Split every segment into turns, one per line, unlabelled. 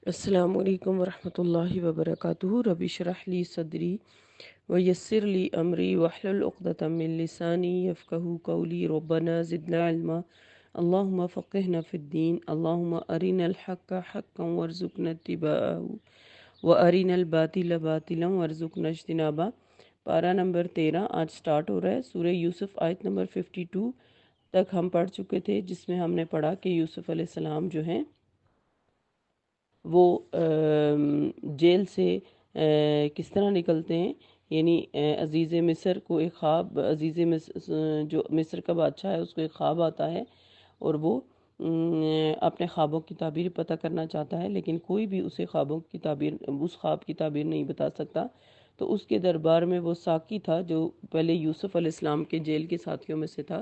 السلام علیکم ورحمۃ اللہ وبرکاتہ۔ رب اشرح لی صدری ویسر لی امری واحلل عقدۃ من لسانی یفقہوا قولی ربنا زدنا علما اللہم فقہنا فی الدین اللہم ارنا الحق حقا وارزقنا اتباعہ وارنا الباطل باطلا وارزقنا اجتنابہ۔ پارہ نمبر 13 آج سٹارٹ ہو رہا ہے۔ سورہ یوسف آیت نمبر 52 تک ہم پڑھ چکے تھے، جس میں ہم نے پڑھا کہ یوسف علیہ السلام جو ہیں وہ جیل سے کس طرح نکلتے ہیں، یعنی عزیز مصر کو ایک خواب، عزیز مصر جو مصر کا بادشاہ ہے اس کو ایک خواب آتا ہے اور وہ اپنے خوابوں کی تعبیر پتہ کرنا چاہتا ہے، لیکن کوئی بھی اسے خوابوں کی تعبیر، اس خواب کی تعبیر نہیں بتا سکتا۔ تو اس کے دربار میں وہ ساقی تھا جو پہلے یوسف علیہ السلام کے جیل کے ساتھیوں میں سے تھا،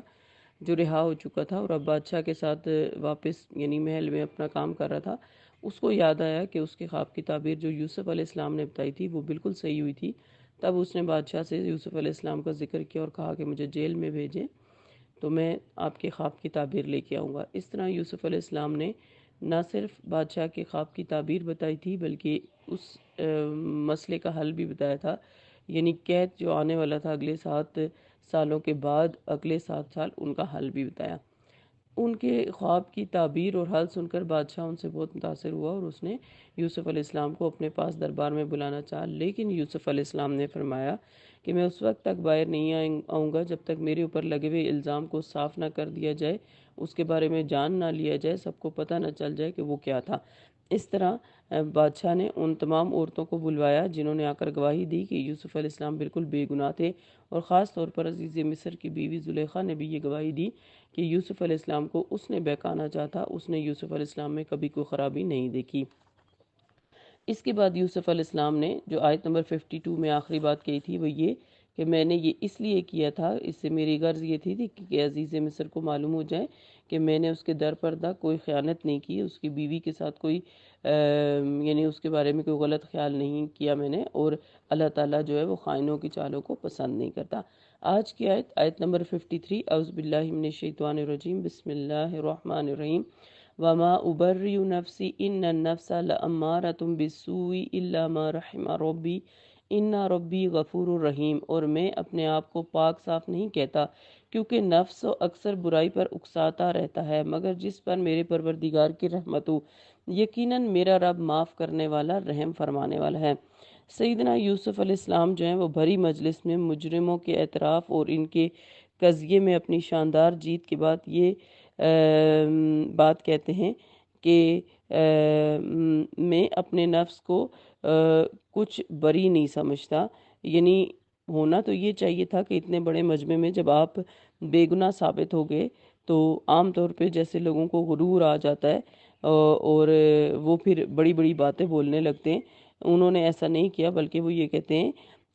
جو رہا ہو چکا تھا اور اب بادشاہ کے ساتھ واپس یعنی محل میں اپنا کام کر رہا تھا۔ اس کو یاد آیا کہ اس کے خواب کی تعبیر جو یوسف علیہ السلام نے بتائی تھی وہ بالکل صحیح ہوئی تھی۔ تب اس نے بادشاہ سے یوسف علیہ السلام کا ذکر کیا اور کہا کہ مجھے جیل میں بھیجیں تو میں آپ کے خواب کی تعبیر لے کے آؤں گا۔ اس طرح یوسف علیہ السلام نے نہ صرف بادشاہ کے خواب کی تعبیر بتائی تھی بلکہ اس مسئلے کا حل بھی بتایا تھا، یعنی قید جو آنے والا تھا اگلے 7 سالوں کے بعد، اگلے 7 سال، ان کا حل بھی بتایا۔ ان کے خواب کی تعبیر اور حل سن کر بادشاہ ان سے بہت متاثر ہوا اور اس نے یوسف علیہ السلام کو اپنے پاس دربار میں بلانا چاہا، لیکن یوسف علیہ السلام نے فرمایا کہ میں اس وقت تک باہر نہیں آؤں گا جب تک میرے اوپر لگے ہوئے الزام کو صاف نہ کر دیا جائے، اس کے بارے میں جان نہ لیا جائے، سب کو پتہ نہ چل جائے کہ وہ کیا تھا۔ اس طرح بادشاہ نے ان تمام عورتوں کو بلوایا جنہوں نے آ کر گواہی دی کہ یوسف علیہ السلام بالکل بے گناہ تھے، اور خاص طور پر عزیز مصر کی بیوی زلیخا نے بھی یہ گواہی دی کہ یوسف علیہ السلام کو اس نے بہکانا چاہا، اس نے یوسف علیہ السلام میں کبھی کوئی خرابی نہیں دیکھی۔ اس کے بعد یوسف علیہ السلام نے جو آیت نمبر 52 میں آخری بات کہی تھی وہ یہ کہ میں نے یہ اس لیے کیا تھا، اس سے میری غرض یہ تھی کہ عزیز مصر کو معلوم ہو جائے کہ میں نے اس کے در پردہ کوئی خیانت نہیں کی، اس کی بیوی کے ساتھ کوئی یعنی اس کے بارے میں کوئی غلط خیال نہیں کیا میں نے، اور اللہ تعالیٰ جو ہے وہ خائنوں کی چالوں کو پسند نہیں کرتا۔ آج کی آیت نمبر 53، اعوذ باللہ من الشیطان الرجیم، بسم اللہ الرحمن الرحیم۔ وما ابرئ نفسی ان النفس لامارۃ بالسوء الا ما رحم ربی ان ربی غفور الرحیم۔ اور میں اپنے آپ کو پاک صاف نہیں کہتا کیونکہ نفس اکثر برائی پر اکساتا رہتا ہے، مگر جس پر میرے پروردگار کی رحمت ہو، یقیناً میرا رب معاف کرنے والا، رحم فرمانے والا ہے۔ سیدنا یوسف علیہ السلام جو ہیں وہ بھری مجلس میں مجرموں کے اعتراف اور ان کے قضیے میں اپنی شاندار جیت کے بعد یہ بات کہتے ہیں کہ میں اپنے نفس کو کچھ بری نہیں سمجھتا، یعنی ہونا تو یہ چاہیے تھا کہ اتنے بڑے مجمع میں جب آپ بے گناہ ثابت ہو گئے تو عام طور پہ جیسے لوگوں کو غرور آ جاتا ہے اور وہ پھر بڑی بڑی باتیں بولنے لگتے ہیں، انہوں نے ایسا نہیں کیا، بلکہ وہ یہ کہتے ہیں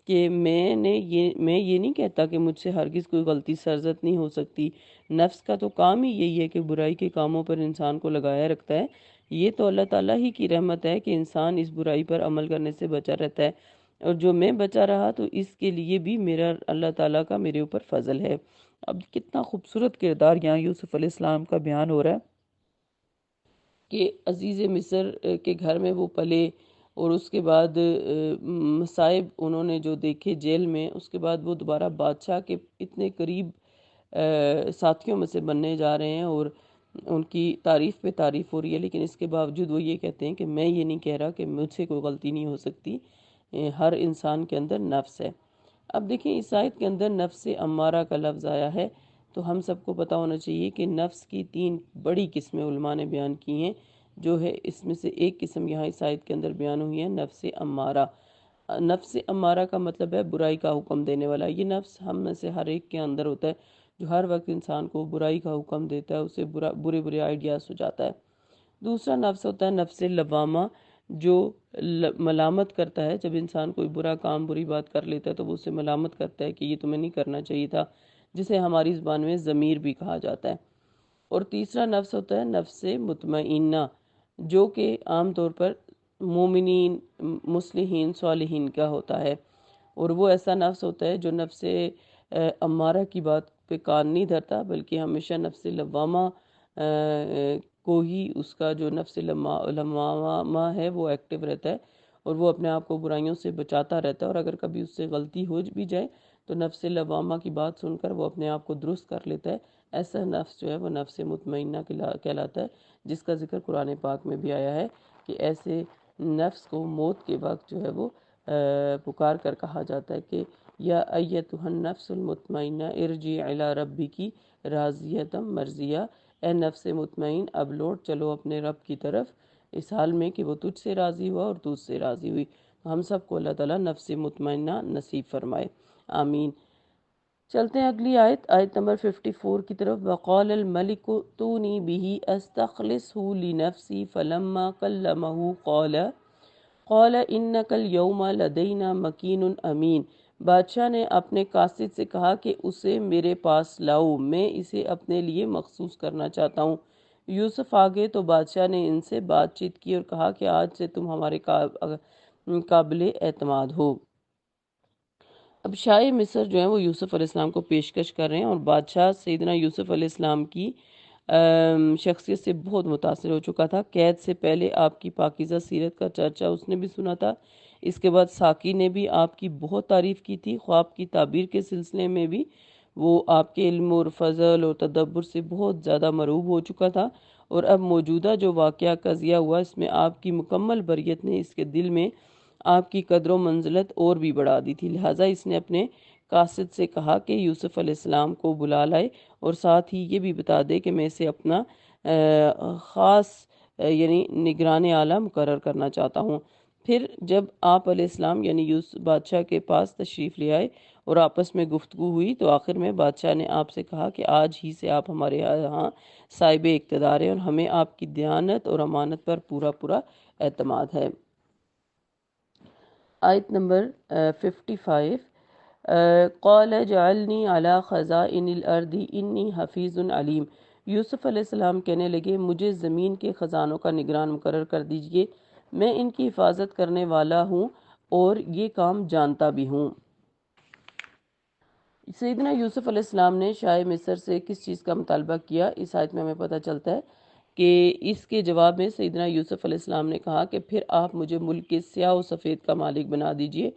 کہ میں یہ نہیں کہتا کہ مجھ سے ہرگز کوئی غلطی سرزد نہیں ہو سکتی۔ نفس کا تو کام ہی یہی ہے کہ برائی کے کاموں پر انسان کو لگایا رکھتا ہے، یہ تو اللہ تعالیٰ ہی کی رحمت ہے کہ انسان اس برائی پر عمل کرنے سے بچا رہتا ہے، اور جو میں بچا رہا تو اس کے لیے بھی میرا اللہ تعالیٰ کا میرے اوپر فضل ہے۔ اب کتنا خوبصورت کردار یہاں یوسف علیہ السلام کا بیان ہو رہا ہے کہ عزیز مصر کے گھر میں وہ پلے، اور اس کے بعد مصائب انہوں نے جو دیکھے جیل میں، اس کے بعد وہ دوبارہ بادشاہ کے اتنے قریب ساتھیوں میں سے بننے جا رہے ہیں اور ان کی تعریف پہ تعریف ہو رہی ہے، لیکن اس کے باوجود وہ یہ کہتے ہیں کہ میں یہ نہیں کہہ رہا کہ مجھ سے کوئی غلطی نہیں ہو سکتی، ہر انسان کے اندر نفس ہے۔ اب دیکھیں اس آیت کے اندر نفس امارہ کا لفظ آیا ہے، تو ہم سب کو پتہ ہونا چاہیے کہ نفس کی 3 بڑی قسمیں علماء نے بیان کی ہیں، جو ہے اس میں سے ایک قسم یہاں اس آیت کے اندر بیان ہوئی ہے، نفس امارہ۔ نفس امارہ کا مطلب ہے برائی کا حکم دینے والا۔ یہ نفس ہم میں سے ہر ایک کے اندر ہوتا ہے، جو ہر وقت انسان کو برائی کا حکم دیتا ہے، اسے برے برے آئیڈیاز سجاتا ہے۔ دوسرا نفس ہوتا ہے نفس لوامہ، جو ملامت کرتا ہے، جب انسان کوئی برا کام، بری بات کر لیتا ہے تو وہ اسے ملامت کرتا ہے کہ یہ تمہیں نہیں کرنا چاہیے تھا، جسے ہماری زبان میں ضمیر بھی کہا جاتا ہے۔ اور تیسرا نفس ہوتا ہے نفس مطمئنہ، جو کہ عام طور پر مومنین، مصلحین، صالحین کا ہوتا ہے، اور وہ ایسا نفس ہوتا ہے جو نفس امارہ کی بات پہ کان نہیں دھرتا، بلکہ ہمیشہ نفس لوامہ کو ہی اس کا جو نفس لوامہ ہے وہ ایکٹیو رہتا ہے اور وہ اپنے آپ کو برائیوں سے بچاتا رہتا ہے، اور اگر کبھی اس سے غلطی ہو بھی جائے تو نفس لوامہ کی بات سن کر وہ اپنے آپ کو درست کر لیتا ہے۔ ایسا نفس جو ہے وہ نفس مطمئنہ کہلاتا ہے، جس کا ذکر قرآن پاک میں بھی آیا ہے کہ ایسے نفس کو موت کے وقت جو ہے وہ پکار کر کہا جاتا ہے کہ یا ایتھا النفس المطمئنہ ارجعی الی ربکی راضیۃ مرضیہ، اے نفس مطمئن اب لوٹ چلو اپنے رب کی طرف اس حال میں کہ وہ تجھ سے راضی ہوا اور تجھ سے راضی ہوئی۔ ہم سب کو اللہ تعالیٰ نفس مطمئنہ نصیب فرمائے، آمین۔ چلتے ہیں اگلی آیت، آیت نمبر 54 کی طرف۔ وقال الملک ائتونی بہ استخلصہ لنفسی فلما کلمہ قال انک اليوم لدینا مکین امین۔ بادشاہ نے اپنے قاصد سے کہا کہ اسے میرے پاس لاؤ، میں اسے اپنے لیے مخصوص کرنا چاہتا ہوں۔ یوسف آگے تو بادشاہ نے ان سے بات چیت کی اور کہا کہ آج سے تم ہمارے قابل اعتماد ہو۔ اب شاہ مصر جو ہیں وہ یوسف علیہ السلام کو پیشکش کر رہے ہیں، اور بادشاہ سیدنا یوسف علیہ السلام کی شخصیت سے بہت متاثر ہو چکا تھا۔ قید سے پہلے آپ کی پاکیزہ سیرت کا چرچہ اس نے بھی سنا تھا، اس کے بعد ساقی نے بھی آپ کی بہت تعریف کی تھی، خواب کی تعبیر کے سلسلے میں بھی وہ آپ کے علم اور فضل اور تدبر سے بہت زیادہ مرعوب ہو چکا تھا، اور اب موجودہ جو واقعہ قضیہ ہوا اس میں آپ کی مکمل بریت نے اس کے دل میں آپ کی قدر و منزلت اور بھی بڑھا دی تھی، لہٰذا اس نے اپنے قاصد سے کہا کہ یوسف علیہ السلام کو بلا لائے اور ساتھ ہی یہ بھی بتا دے کہ میں اسے اپنا خاص یعنی نگران اعلیٰ مقرر کرنا چاہتا ہوں۔ پھر جب آپ علیہ السلام یعنی یوسف بادشاہ کے پاس تشریف لے آئے اور آپس میں گفتگو ہوئی تو آخر میں بادشاہ نے آپ سے کہا کہ آج ہی سے آپ ہمارے یہاں صاحب اقتدار ہیں اور ہمیں آپ کی دیانت اور امانت پر پورا اعتماد ہے۔ آیت نمبر 55۔ قال اجعلنی علی خزائن الارض انی حفیظ علیم۔ یوسف علیہ السلام کہنے لگے مجھے زمین کے خزانوں کا نگران مقرر کر دیجئے، میں ان کی حفاظت کرنے والا ہوں اور یہ کام جانتا بھی ہوں۔ سیدنا یوسف علیہ السلام نے شاہ مصر سے کس چیز کا مطالبہ کیا، اس آیت میں ہمیں پتہ چلتا ہے کہ اس کے جواب میں سیدنا یوسف علیہ السلام نے کہا کہ پھر آپ مجھے ملک کے سیاہ و سفید کا مالک بنا دیجئے،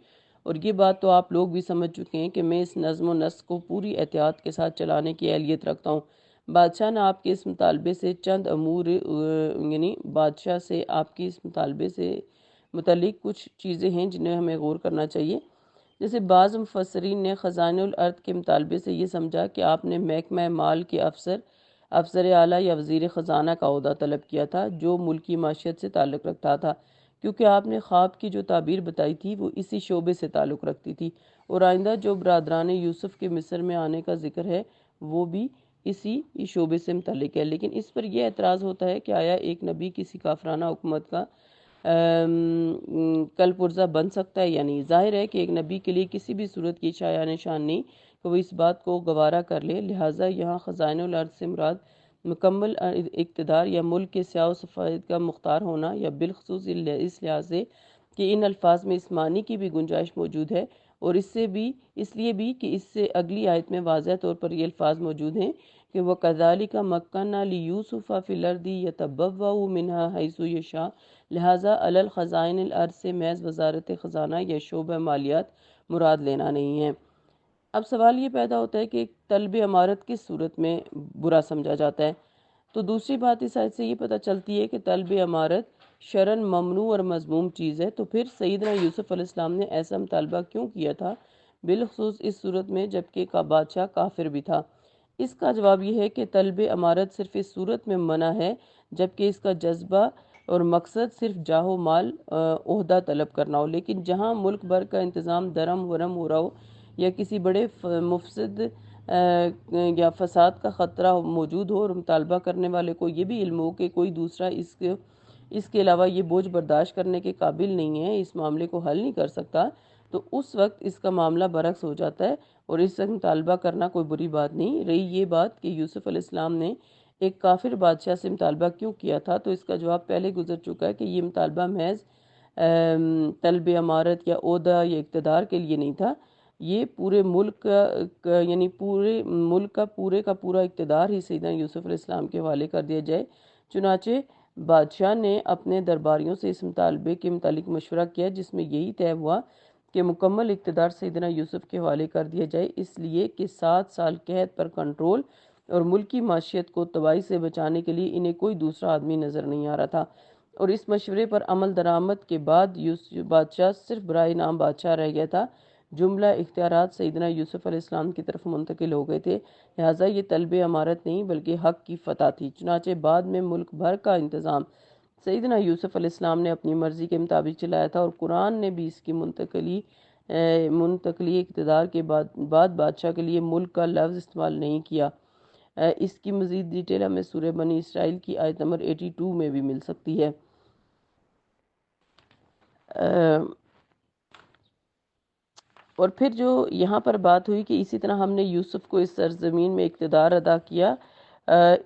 اور یہ بات تو آپ لوگ بھی سمجھ چکے ہیں کہ میں اس نظم و نسق کو پوری احتیاط کے ساتھ چلانے کی اہلیت رکھتا ہوں۔ بادشاہ نے آپ کے اس مطالبے سے چند امور یعنی بادشاہ سے آپ کے اس مطالبے سے متعلق کچھ چیزیں ہیں جنہیں ہمیں غور کرنا چاہیے۔ جیسے بعض مفسرین نے خزائن الارض کے مطالبے سے یہ سمجھا کہ آپ نے محکمہ مال کے افسر اعلیٰ یا وزیر خزانہ کا عہدہ طلب کیا تھا جو ملکی معیشت سے تعلق رکھتا تھا، کیونکہ آپ نے خواب کی جو تعبیر بتائی تھی وہ اسی شعبے سے تعلق رکھتی تھی، اور آئندہ جو برادران یوسف کے مصر میں آنے کا ذکر ہے وہ بھی اسی شعبے سے متعلق ہے۔ لیکن اس پر یہ اعتراض ہوتا ہے کہ آیا ایک نبی کسی کافرانہ حکومت کا کل پرزہ بن سکتا ہے؟ یعنی ظاہر ہے کہ ایک نبی کے لیے کسی بھی صورت کی شایع نشان نہیں کہ وہ اس بات کو گوارا کر لے، لہٰذا یہاں خزائن الارض سے مراد مکمل اقتدار یا ملک کے سیاہ و سفید کا مختار ہونا، یا بالخصوص اس لحاظ سے کہ ان الفاظ میں اس معنی کی بھی گنجائش موجود ہے، اور اس لیے بھی کہ اس سے اگلی آیت میں واضح طور پر یہ الفاظ موجود ہیں کہ وَكَذَلِكَ مَكَّنَّا لِيُوسُفَ فِي الْأَرْضِ يَتَبَوَّأُ مِنْهَا حَيْثُ يَشَاءُ، لہٰذا علی الخزائن الارض سے محض وزارت خزانہ یا شعبہ مالیات مراد لینا نہیں ہے۔ اب سوال یہ پیدا ہوتا ہے کہ طلب امارت کس صورت میں برا سمجھا جاتا ہے؟ تو دوسری بات اس آیت سے یہ پتہ چلتی ہے کہ طلب امارت شرعاً ممنوع اور مذموم چیز ہے، تو پھر سیدنا یوسف علیہ السلام نے ایسا مطالبہ کیوں کیا تھا، بالخصوص اس صورت میں جبکہ بادشاہ کافر بھی تھا؟ اس کا جواب یہ ہے کہ طلب امارت صرف اس صورت میں منع ہے جبکہ اس کا جذبہ اور مقصد صرف جاہ و مال عہدہ طلب کرنا ہو، لیکن جہاں ملک بھر کا انتظام درم ورم ہو رہا ہو یا کسی بڑے مفسد یا فساد کا خطرہ موجود ہو اور مطالبہ کرنے والے کو یہ بھی علم ہو کہ کوئی دوسرا اس کے علاوہ یہ بوجھ برداشت کرنے کے قابل نہیں ہے، اس معاملے کو حل نہیں کر سکتا، تو اس وقت اس کا معاملہ برعکس ہو جاتا ہے اور اس وقت مطالبہ کرنا کوئی بری بات نہیں رہی۔ یہ بات کہ یوسف علیہ السلام نے ایک کافر بادشاہ سے مطالبہ کیوں کیا تھا، تو اس کا جواب پہلے گزر چکا ہے کہ یہ مطالبہ محض طلب امارت یا عہدہ یا اقتدار کے لیے نہیں تھا، یہ پورے ملک کا یعنی پورے ملک کا پورا اقتدار ہی سیدنا یوسف علیہ السلام کے حوالے کر دیا جائے، چنانچہ بادشاہ نے اپنے درباریوں سے اس مطالبے کے متعلق مشورہ کیا، جس میں یہی طے ہوا کہ مکمل اقتدار سیدنا یوسف کے حوالے کر دیا جائے، اس لیے کہ 7 سال قحط پر کنٹرول اور ملکی معیشت کو تباہی سے بچانے کے لیے انہیں کوئی دوسرا آدمی نظر نہیں آ رہا تھا۔ اور اس مشورے پر عمل درآمد کے بعد بادشاہ صرف برائے نام بادشاہ رہ گیا تھا۔ جملہ اختیارات سیدنا یوسف علیہ السلام کی طرف منتقل ہو گئے تھے، لہٰذا یہ طلب امارت نہیں بلکہ حق کی فتح تھی۔ چنانچہ بعد میں ملک بھر کا انتظام سیدنا یوسف علیہ السلام نے اپنی مرضی کے مطابق چلایا تھا، اور قرآن نے بھی اس کی منتقلی اقتدار کے بعد بادشاہ کے لیے ملک کا لفظ استعمال نہیں کیا۔ اس کی مزید ڈیٹیل ہمیں سورہ بنی اسرائیل کی آیت نمبر 82 میں بھی مل سکتی ہے۔ اور پھر جو یہاں پر بات ہوئی کہ اسی طرح ہم نے یوسف کو اس سرزمین میں اقتدار عطا کیا،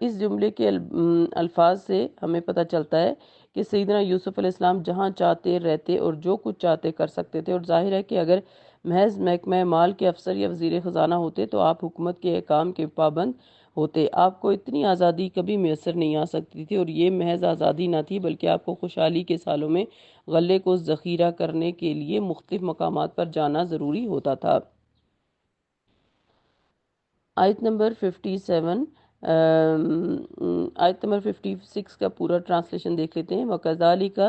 اس جملے کے الفاظ سے ہمیں پتہ چلتا ہے کہ سیدنا یوسف علیہ السلام جہاں چاہتے رہتے اور جو کچھ چاہتے کر سکتے تھے، اور ظاہر ہے کہ اگر محض محکمہ مال کے افسر یا وزیر خزانہ ہوتے تو آپ حکومت کے احکام کے پابند ہوتے۔ آپ کو اتنی آزادی کبھی میسر نہیں آ سکتی تھی، اور یہ محض آزادی نہ تھی بلکہ آپ کو خوشحالی کے سالوں میں غلے کو ذخیرہ کرنے کے لیے مختلف مقامات پر جانا ضروری ہوتا تھا۔ آیت نمبر 57 آیت نمبر 56 کا پورا ٹرانسلیشن دیکھ لیتے ہیں۔ وَكَذَلِكَ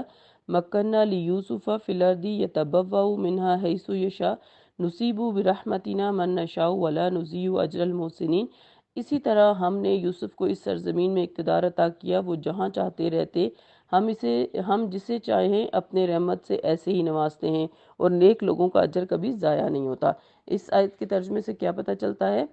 مَكَّنَّا لِيُوسُفَ فِي الْأَرْضِ يَتَبَوَّأُ مِنْهَا حَيْثُ يَشَاءُ نُصِيبُ بِرَحْمَتِنَا مَن نَّشَاءُ وَلَا نُضِيعُ أَجْرَ الْمُحْسِنِينَ۔ اسی طرح ہم نے یوسف کو اس سرزمین میں اقتدار عطا کیا، وہ جہاں چاہتے رہتے، ہم جسے چاہیں اپنے رحمت سے ایسے ہی نوازتے ہیں، اور نیک لوگوں کا اجر کبھی ضائع نہیں ہوتا۔ اس آیت کے ترجمے سے کیا پتہ چلتا ہے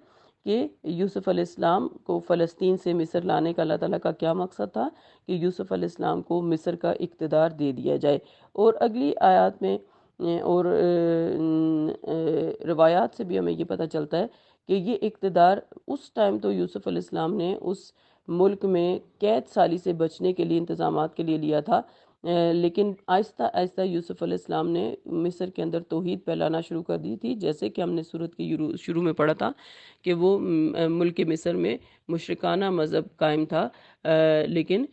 کہ یوسف علیہ السلام کو فلسطین سے مصر لانے کا اللہ تعالیٰ کا کیا مقصد تھا، کہ یوسف علیہ السلام کو مصر کا اقتدار دے دیا جائے۔ اور اگلی آیات میں اور روایات سے بھی ہمیں یہ پتہ چلتا ہے کہ یہ اقتدار اس ٹائم تو یوسف علیہ السلام نے اس ملک میں قید سالی سے بچنے کے لیے انتظامات کے لیے لیا تھا، لیکن آہستہ آہستہ یوسف علیہ السلام نے مصر کے اندر توحید پھیلانا شروع کر دی تھی، جیسے کہ ہم نے سورت کے شروع میں پڑھا تھا کہ وہ ملک مصر میں مشرکانہ مذہب قائم تھا، لیکن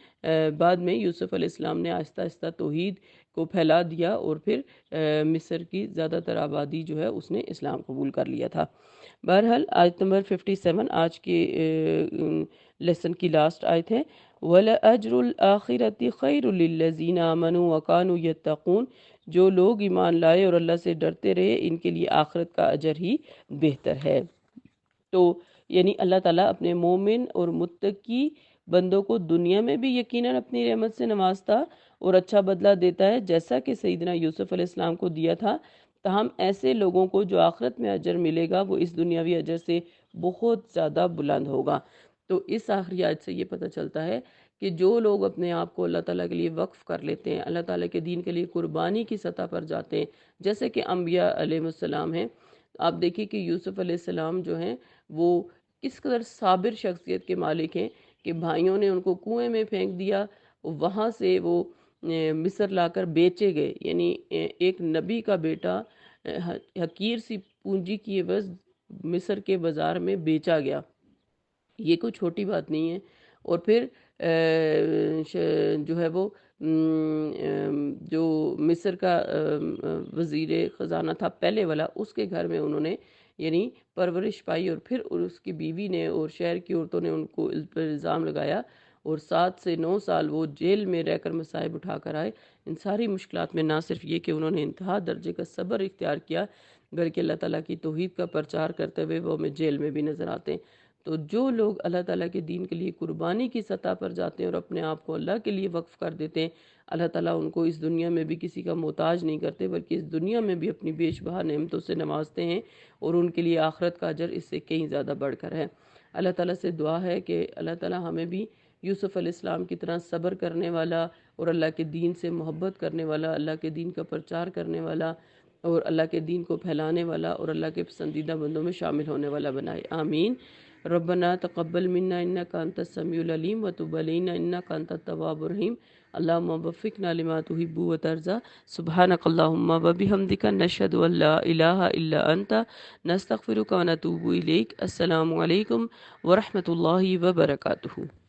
بعد میں یوسف علیہ السلام نے آہستہ آہستہ توحید کو پھیلا دیا، اور پھر مصر کی زیادہ تر آبادی جو ہے اس نے اسلام قبول کر لیا تھا۔ بہرحال آیت نمبر 57 آج کے لیسن کی لاسٹ آیت ہے۔ وَلَأَجْرُ الْآخِرَةِ خَيْرٌ لِلَّذِينَ آمَنُوا وَكَانُوا يَتَّقُونَ۔ جو لوگ ایمان لائے اور اللہ سے ڈرتے رہے، ان کے لیے آخرت کا اجر ہی بہتر ہے۔ تو یعنی اللہ تعالیٰ اپنے مومن اور متقی بندوں کو دنیا میں بھی یقیناً اپنی رحمت سے نوازتا اور اچھا بدلہ دیتا ہے، جیسا کہ سیدنا یوسف علیہ السلام کو دیا تھا۔ تاہم ایسے لوگوں کو جو آخرت میں اجر ملے گا وہ اس دنیاوی اجر سے بہت زیادہ بلند ہوگا۔ تو اس آخری آیت سے یہ پتہ چلتا ہے کہ جو لوگ اپنے آپ کو اللہ تعالیٰ کے لیے وقف کر لیتے ہیں، اللہ تعالیٰ کے دین کے لیے قربانی کی سطح پر جاتے ہیں، جیسے کہ انبیاء علیہ السلام ہیں۔ آپ دیکھیں کہ یوسف علیہ السلام جو ہیں وہ کس قدر صابر شخصیت کے مالک ہیں کہ بھائیوں نے ان کو کنویں میں پھینک دیا، وہاں سے وہ مصر لا کر بیچے گئے، یعنی ایک نبی کا بیٹا حقیر سی پونجی کی عوض مصر کے بازار میں بیچا گیا، یہ کوئی چھوٹی بات نہیں ہے۔ اور پھر جو ہے وہ جو مصر کا وزیر خزانہ تھا پہلے والا، اس کے گھر میں انہوں نے یعنی پرورش پائی، اور پھر اس کی بیوی نے اور شہر کی عورتوں نے ان کو اس پر الزام لگایا، اور 7 سے 9 سال وہ جیل میں رہ کر مصائب اٹھا کر آئے۔ ان ساری مشکلات میں نہ صرف یہ کہ انہوں نے انتہا درجے کا صبر اختیار کیا، بلکہ اللہ تعالیٰ کی توحید کا پرچار کرتے ہوئے وہ ہمیں جیل میں بھی نظر آتے ہیں۔ تو جو لوگ اللہ تعالیٰ کے دین کے لیے قربانی کی سطح پر جاتے ہیں اور اپنے آپ کو اللہ کے لیے وقف کر دیتے ہیں، اللہ تعالیٰ ان کو اس دنیا میں بھی کسی کا محتاج نہیں کرتے، بلکہ اس دنیا میں بھی اپنی بیش بہا نعمتوں سے نوازتے ہیں، اور ان کے لیے آخرت کا اجر اس سے کہیں زیادہ بڑھ کر ہے۔ اللہ تعالیٰ سے دعا ہے کہ اللہ تعالیٰ ہمیں بھی یوسف علیہ السلام کی طرح صبر کرنے والا اور اللہ کے دین سے محبت کرنے والا، اللہ کے دین کا پرچار کرنے والا اور اللہ کے دین کو پھیلانے والا اور اللہ کے پسندیدہ بندوں میں شامل ہونے والا بنائے، آمین۔ ربنا تقبل منا انک انت السمیع العلیم وتب علینا انک انت التواب الرحیم، اللہم وفقنا لما تحب وترضى، سبحانک اللہم وبحمدک، نشہد ان لا الہ الا انت، نستغفرک ونتوب الیک۔ السلام علیکم ورحمۃ اللہ وبرکاتہ۔